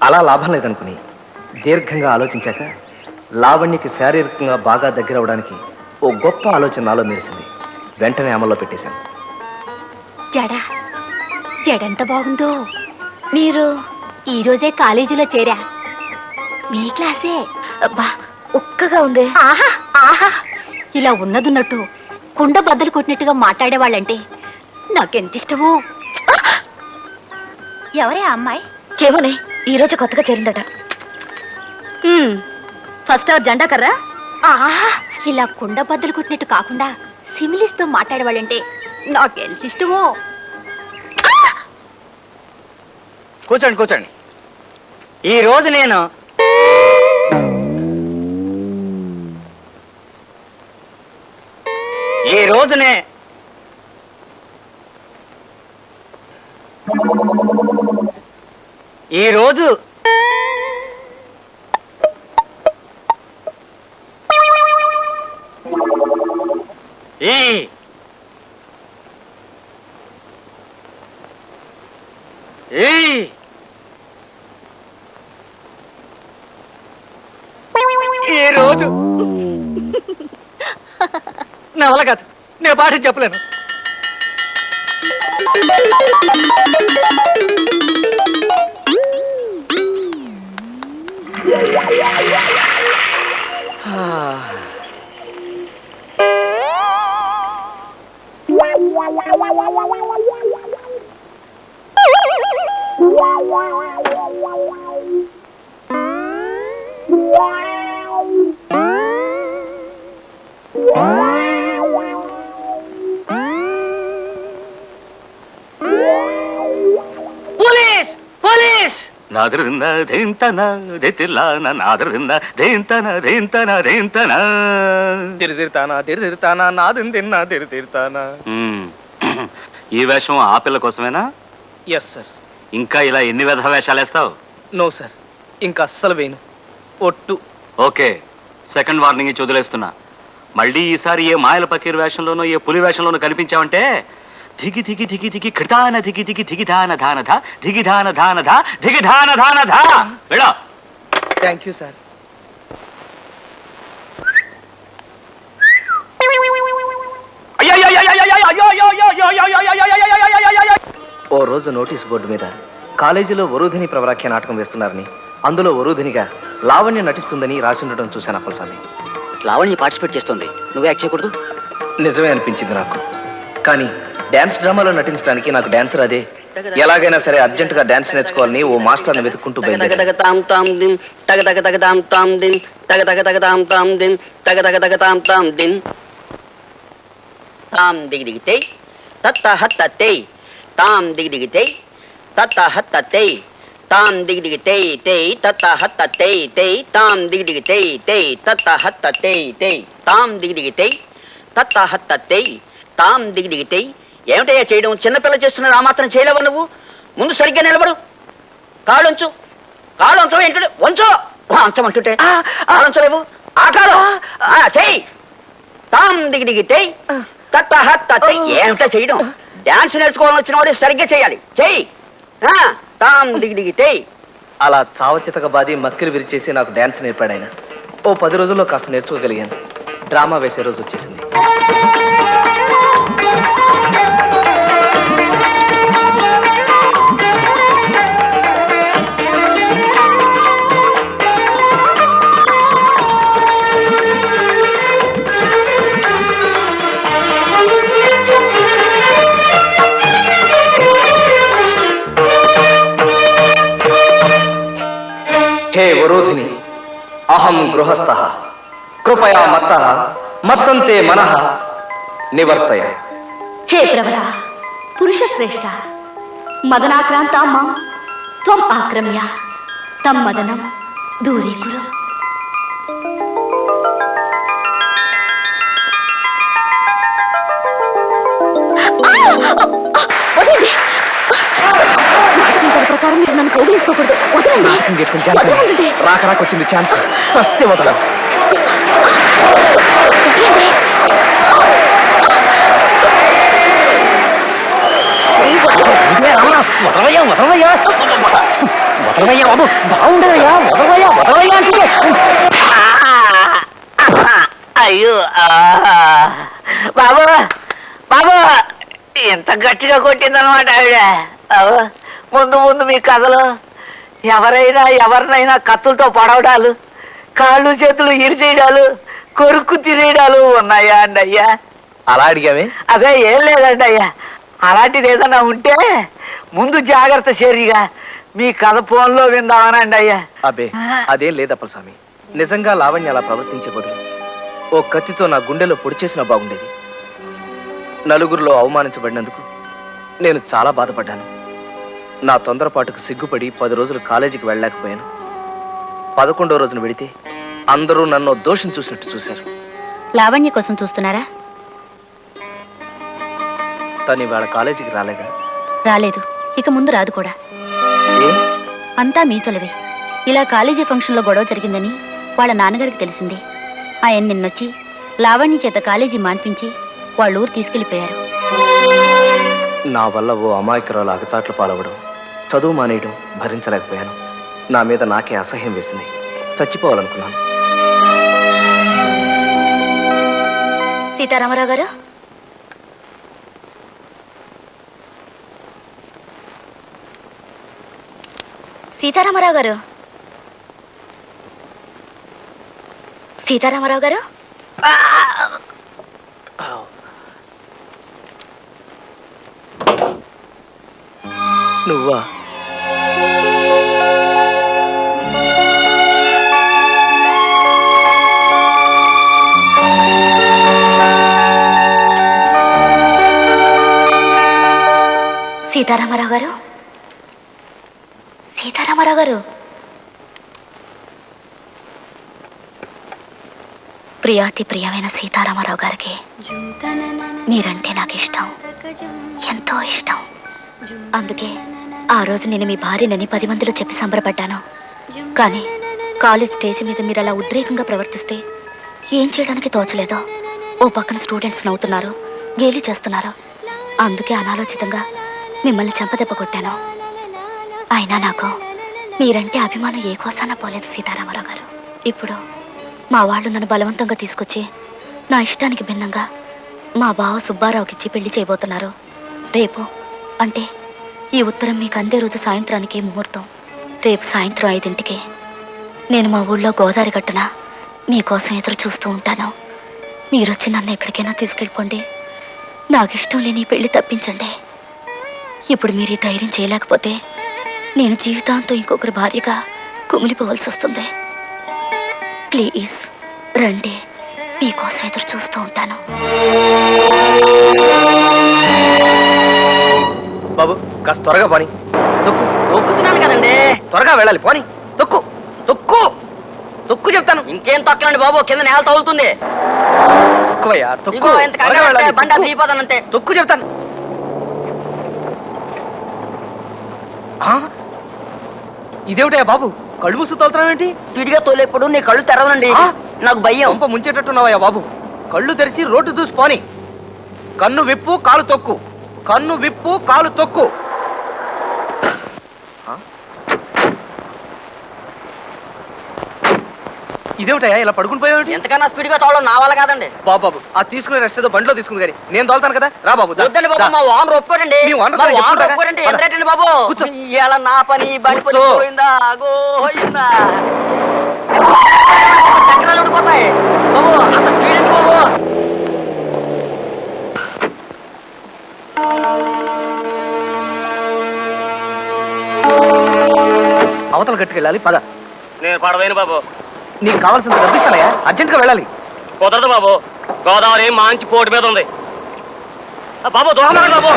అలా లాభం లేదనుకుని దీర్ఘంగా ఆలోచించాక లావణ్యకి శారీరకంగా బాగా దగ్గర అవడానికి ఓ గొప్ప ఆలోచన నాలో మెరిసింది. వెంటనే అమల్లో పెట్టేశాను. జడెంత బాగుందో. మీరు ఈరోజే కాలేజీలో చేరా? మీ క్లాసే. అబ్బా ఉక్కగా ఉంది. ఆహా ఆహా, ఇలా ఉన్నదున్నట్టు కుండ బద్దలు కొట్టినట్టుగా మాట్లాడేవాళ్ళంటే నాకెంత ఇష్టమో. ఎవరే ఆ అమ్మాయి? ఏమోనే, ఈరోజు కొత్తగా చేరిందట. ఫస్ట్ అవర్ జెండా కర్రా. ఆహా, ఇలా కుండ బద్దలు కొట్టినట్టు కాకుండా సిమిలిస్తో మాట్లాడేవాళ్ళంటే నాకెంత ఇష్టమో. కూర్చోండి కూర్చోండి. ఈ రోజు నేను ఈ రోజునే ఈ రోజు ఈ రోజు నా వల్ల కాదు, నేను పాఠం చెప్పలేను. ఈ వేషం ఆ పిల్ల కోసమేనా? Yes sir. ఇంకా ఇలా ఎన్ని విధ వేషాలు వేస్తావు? నో సార్, ఇంకా అస్సలు వేయను. ఒట్టు. ఓకే, సెకండ్ వార్నింగ్ ఇచ్చి వదిలేస్తున్నా. మళ్ళీ ఈసారి ఏ మాయల పకీర్ వేషంలోనో ఏ పులి వేషంలోనో కనిపించావంటే ధిగి ధిగి ధిగి ధిగి కృతాన ధిగి ధిగి ధిగి ధాన ధాన ధ ధిగి ధాన ధాన ధ ధిగి ధాన ధాన ధ. వెళ్ళా. Thank you sir. ఓ రోజు నోటీస్ బోర్డు మీద కాలేజీలో వరూధిని ప్రవరాఖ్య నాటకం వేస్తున్నారని, అందులో వరూధినిగా లావణ్య నటిస్తుందని రాసి ఉండడం చూశాను అప్పలస్వామి. లావణ్య పార్టిసిపేట్ చేస్తుంది, నువ్వే యాక్ట్ చేయకూడదు? నిజమే అనిపించింది నాకు. కానీ డాన్స్ డ్రామాలో నటించడానికి నాకు డాన్సర్ అదే. ఎలాగైనా సరే అర్జెంటుగా డాన్స్ నేర్చుకోవాలని ఓ మాస్టర్ని వెతుక్కుంటూ ఏమిటయ్యా చేయడం? చిన్నపిల్ల చేస్తున్నారు, ఆ మాత్రం చేయలేవు నువ్వు? ముందు సరిగ్గా నిలబడు, కాళ్ళొంచు. కాళ్ళొంచు ఏంటంటే వంచో, అంచమంటుంటే కాళ్ళొంచలేవు. ఆ కాలు చెయ్యి. తాం దిగి దిగి తెయ్ తత్త హత్త తెయ్. ఏమిటా చేయడం? డాన్స్ నేర్చుకోవాలని వచ్చిన వాడు సరిగ్గా చేయాలి. చెయ్యి. తాం దిగి దిగి తెయ్. అలా చావచితక బాది మక్కిలు విరిచేసి నాకు డాన్స్ నేర్పాడు ఆయన. ఓ 10 రోజుల్లో కాస్త నేర్చుకోగలిగాను. డ్రామా వేసే రోజు వచ్చేసింది. హే వరోధిని, అహం గృహస్థః, కృపయా మత్తః మత్తంతే మనః నివర్తయ. హే ప్రవర, పురుష శ్రేష్ఠ, మదనాక్రాంతా మాం త్వం ఆక్రమ్య తం మదనం దూరీకురు. ప్రకారం మీరు నన్ను కౌగిలించుకోకూడదు. రాక రాకొచ్చింది ఛాన్స్, చస్తే వదలం. వదలవయ్యా బాబు, బాగుండదయ్యా, వదలవయ్యా వదలవయ్యా అంటే. అయ్యో బాబు బాబు, ఎంత గట్టిగా కొట్టిందనమాట ఆవిడ. ముందు ముందు మీ కథలో ఎవరినైనా కత్తులతో పొడవడాలు, కాళ్ళు చేతులు ఇరిచేయడాలు, కొరుక్కు తినేయడాలు ఉన్నాయా అండి అయ్యా? అలా అడిగామే? అదే ఏం లేదండి అయ్యా. అలాంటిది ఏదన్నా ఉంటే ముందు జాగ్రత్త చర్యగా మీ కథ ఫోన్లో విందామనండి అయ్యా. అబ్బే అదేం లేదు అప్పలస్వామి. నిజంగా లావణ్య అలా ప్రవర్తించే బదులు ఓ కత్తితో నా గుండెలో పొడి చేసినా బాగుండేది. నలుగురిలో అవమానించబడినందుకు నేను చాలా బాధపడ్డాను. నా తొందరపాటుకు సిగ్గుపడి 10 రోజులు కాలేజీకి వెళ్ళలేకపోయాను. 11వ రోజున వెడితే అందరూ నన్ను దోషం చూసినట్టు చూశారు. లావణ్య కోసం చూస్తున్నారా? తను ఇవాళ కాలేజీకి రాలేదా? రాలేదు, ఇక ముందు రాదు కూడా. ఏ? అంతా మీ చొలవే. ఇలా కాలేజీ ఫంక్షన్లో గొడవ జరిగిందని వాళ్ళ నాన్నగారికి తెలిసింది. ఆయన నిన్నొచ్చి లావణ్య చేత కాలేజీ మాన్పించి వాళ్ళ ఊరు తీసుకెళ్లిపోయారు. నా వల్ల ఓ అమాయకురాలు అగచాట్లు పాలవడం, చదువు మానేయడం భరించలేకపోయాను. నా మీద నాకే అసహ్యం వేసింది. చచ్చిపోవాలనుకున్నాను. సీతారామరావు గారు, సీతారామరావు గారు, సీతారామరావు గారు, నువ్వా? సీతారామరావు గారు, సీతారామరావు గారు. ప్రియాతి ప్రియమైన సీతారామరావు గారికి మీరంటే నాకు ఇష్టం, ఎంతో ఇష్టం. అందుకే ఆ రోజు నేను మీ భార్యనని 10 మందిలో చెప్పి సంబరపడ్డాను. కానీ కాలేజ్ స్టేజ్ మీద మీరు అలా ఉద్రేకంగా ప్రవర్తిస్తే ఏం చేయడానికి తోచలేదో. ఓ పక్కన స్టూడెంట్స్ నవ్వుతున్నారు, గేలి చేస్తున్నారు. అందుకే అనాలోచితంగా మిమ్మల్ని చెంపదెబ్బ కొట్టాను. అయినా నాకు మీరంటే అభిమానం ఏ కోసానా పోలేదు సీతారామరావు గారు. ఇప్పుడు మా వాళ్ళు నన్ను బలవంతంగా తీసుకొచ్చి నా ఇష్టానికి భిన్నంగా మా బావ సుబ్బారావుకి ఇచ్చి పెళ్లి చేయబోతున్నారు. రేపు అంటే ఈ ఉత్తరం మీకు అందే రోజు సాయంత్రానికి ముహూర్తం. రేపు సాయంత్రం 5ంటికి నేను మా ఊళ్ళో గోదావరి గట్టున మీకోసం ఎదురు చూస్తూ ఉంటాను. మీరొచ్చి నన్ను ఎక్కడికైనా తీసుకెళ్ళిపోండి. నాకు ఇష్టం లేని పెళ్లి తప్పించండి. ఇప్పుడు మీరు ఈ ధైర్యం చేయలేకపోతే నేను జీవితాంతం ఇంకొకరి భార్యగా కుమిలిపోవలసి వస్తుంది. ప్లీజ్ రండి, మీకోసం ఎదురు చూస్తూ ఉంటాను. బాబు కాస్త త్వరగా పోని. తొక్కు. తొక్కుతున్నాను కదండి. త్వరగా వెళ్ళాలి, పోని. తొక్కు తొక్కు తొక్కు చెప్తాను. ఇంకేం తొక్కలండి బాబు, కింద నేల తగులుతుంది. తొక్కువయ్యా, తొక్కు. ఇదిగో ఎంత త్వరగా కంగారు వెళ్ళాలి, పడితే బండ తొక్కు. దిగిపోతానంతే. తొక్కు చెప్తాను. ఆ? ఇదేమిటయ్యా బాబు, కళ్ళు మూసు తోలుతున్నావేంటి? స్పీడ్గా తోలేప్పుడు నీ కళ్ళు తెరవనండి. ఆ? నాకు భయం. పంప ముంచేటట్టున్నావయ్యా బాబు. కళ్ళు తెరిచి రోడ్డు చూసి పోని. కన్ను విప్పు కాలు తొక్కు, కన్ను విప్పు కాలు తొక్కు. ఆ? ఇదేమిటయ్యా ఇలా పడుకుని పోయావేంటి? ఎంతకన్నా స్పీడ్గా తోవడం నా వల్ల కాదండి. బాబు ఆ తీసుకునే రెస్ట్ ఏదో బండిలో తీసుకుంది కానీ నేను తోలుతాను కదా. రా బాబు, దా, వద్దండి బాబు, దా. మా ఓనర్ ఒప్పుకోడండి. మీ ఓనర్ మా గారు ఓనర్ చెప్తుంటారా? ఒప్పుకోడండి. పద. ఎంతేటండి బాబు, కూర్చో. ఇవాళ నా పని బండి పని కూర్చో. పోయిందా గోయిందా. చక్రాలు ఉడిపోతాయి బాబు, అంత స్పీడ్ ఎందుకు బాబు? అవతల గట్టుకు వెళ్ళాలి, పద. నేను పడవేను బాబు. నీకు కావాల్సింది డబ్బిస్తానయ్యా, అర్జెంట్గా వెళ్ళాలి. కుదరదు బాబు, గోదావరి మంచి పోటు మీద ఉంది. బాబు దూరం బాబు.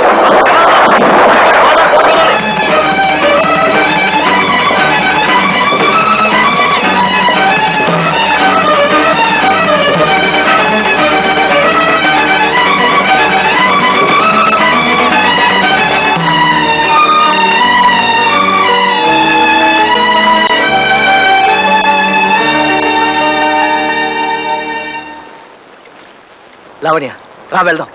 గోదావరి పోటు మీద ఉంది. లావణ్య రా వెళ్దాం.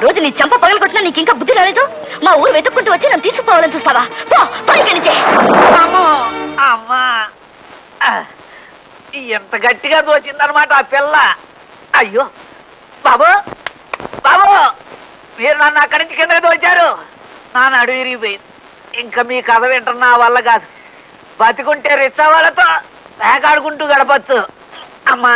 రోజు నీ చంప పగలగొట్టినా నీకు ఇంకా బుద్ధి రాలేదు. మా ఊరు వెతుక్కుంటూ వచ్చి నన్ను తీసుకుపోవాలని చూస్తావా? పో పైకి నుంచే. అమ్మా ఎంత గట్టిగా దోచిందనమాట ఆ పిల్ల. అయ్యో బాబు బాబు, మీరు నన్ను అక్కడి నుంచి కిందకి దోచారు. నా నడు విరిగిపోయింది. ఇంకా మీ కథ వింటున్న నా వల్ల కాదు. బతికుంటే రిచ్చా వాళ్ళతో వేకాడుకుంటూ గడపచ్చు. అమ్మా